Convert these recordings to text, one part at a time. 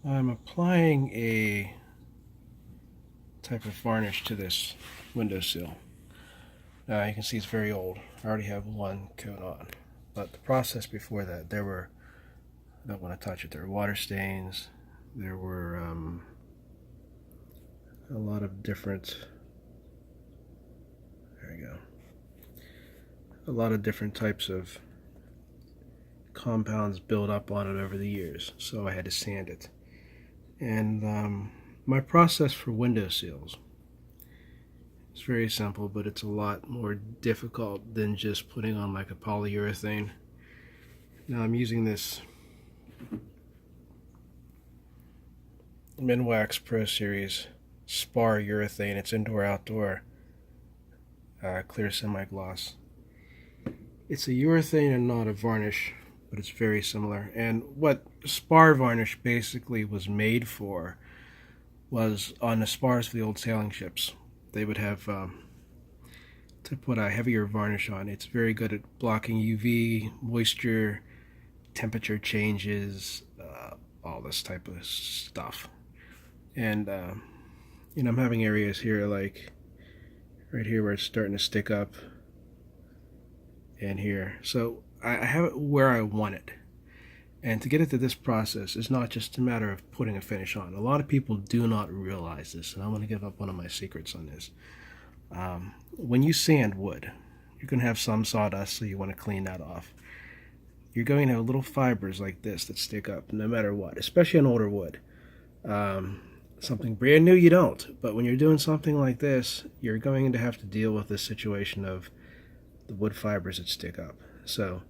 I'm applying a type of varnish to this windowsill. Now you can see it's very old. I already have one coat on. But the process before that, I don't want to touch it, there were water stains, there were a lot of different, there you go, a lot of different types of compounds build up on it over the years. So I had to sand it. And my process for window seals is very simple, but it's a lot more difficult than just putting on like a polyurethane. Now I'm using this Minwax Pro Series Spar urethane. It's indoor-outdoor clear semi-gloss. It's a urethane and not a varnish, but it's very similar. And what Spar varnish basically was made for was on the spars for the old sailing ships. They would have to put a heavier varnish on. It's very good at blocking UV, moisture, temperature changes, all this type of stuff. And I'm having areas here like right here where it's starting to stick up, and here. So I have it where I want it. And to get into this process is not just a matter of putting a finish on. A lot of people do not realize this, and I'm going to give up one of my secrets on this. When you sand wood, you're going to have some sawdust, so you want to clean that off. You're going to have little fibers like this that stick up no matter what, especially on older wood. Something brand new, you don't. But when you're doing something like this, you're going to have to deal with this situation of the wood fibers that stick up. So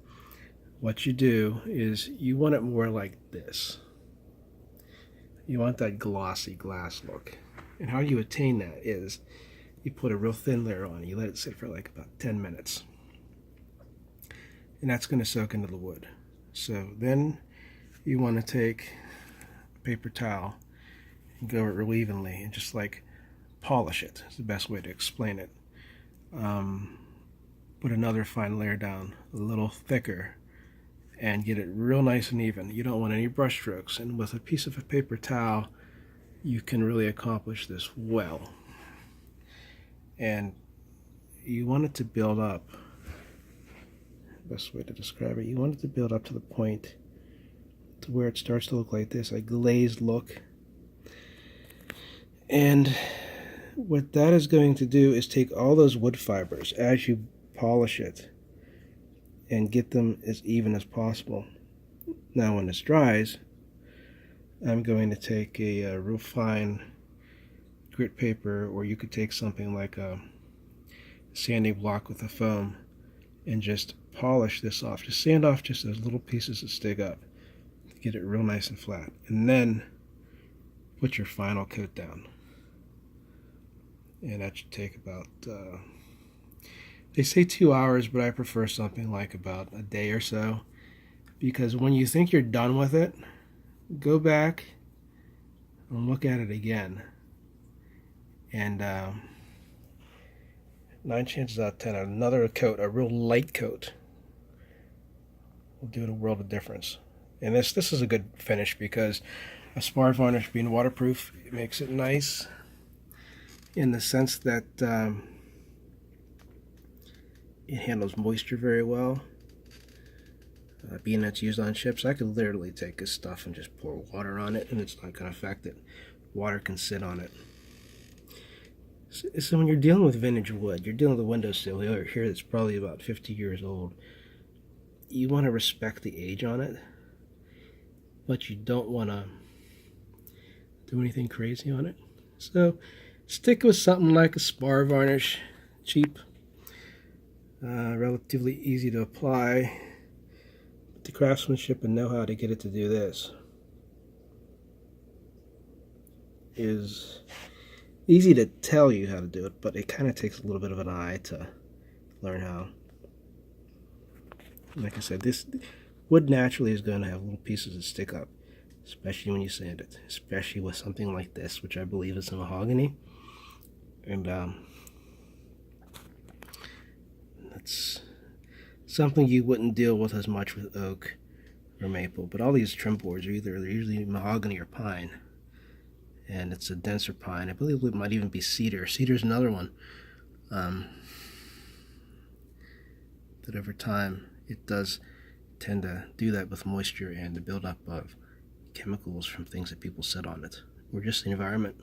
what you do is you want it more like this. You want that glossy glass look. And how you attain that is you put a real thin layer on. You let it sit for like about 10 minutes. And that's going to soak into the wood. So then you want to take a paper towel and go it real evenly and just like polish it. It's the best way to explain it. Put another fine layer down, a little thicker, and get it real nice and even. You don't want any brush strokes, and with a piece of a paper towel you can really accomplish this well. And you want it to build up, best way to describe it, you want it to build up to the point to where it starts to look like this, a glazed look. And what that is going to do is take all those wood fibers as you polish it and get them as even as possible. Now when this dries, I'm going to take a real fine grit paper, or you could take something like a sanding block with a foam and just polish this off. Just sand off just those little pieces that stick up. Get it real nice and flat. And then put your final coat down. And that should take about, they say 2 hours, but I prefer something like about a day or so. Because when you think you're done with it, go back and look at it again. And 9 chances out of 10, another coat, a real light coat, will do a world of difference. And this is a good finish because a Spar varnish being waterproof, it makes it nice in the sense that it handles moisture very well. Being that's used on ships, I could literally take this stuff and just pour water on it and it's not going to affect it. Water can sit on it. So when you're dealing with vintage wood, you're dealing with a windowsill here that's probably about 50 years old. You want to respect the age on it, but you don't want to do anything crazy on it. So stick with something like a Spar varnish, cheap, relatively easy to apply. The craftsmanship and know-how to get it to do this is easy to tell you how to do it, but it kind of takes a little bit of an eye to learn how. Like I said, this wood naturally is going to have little pieces that stick up, especially when you sand it, especially with something like this, which I believe is a mahogany. And that's something you wouldn't deal with as much with oak, or maple. But all these trim boards are they're usually mahogany or pine, and it's a denser pine. I believe it might even be cedar. Cedar's another one that over time it does tend to do that with moisture and the buildup of chemicals from things that people set on it, or just the environment.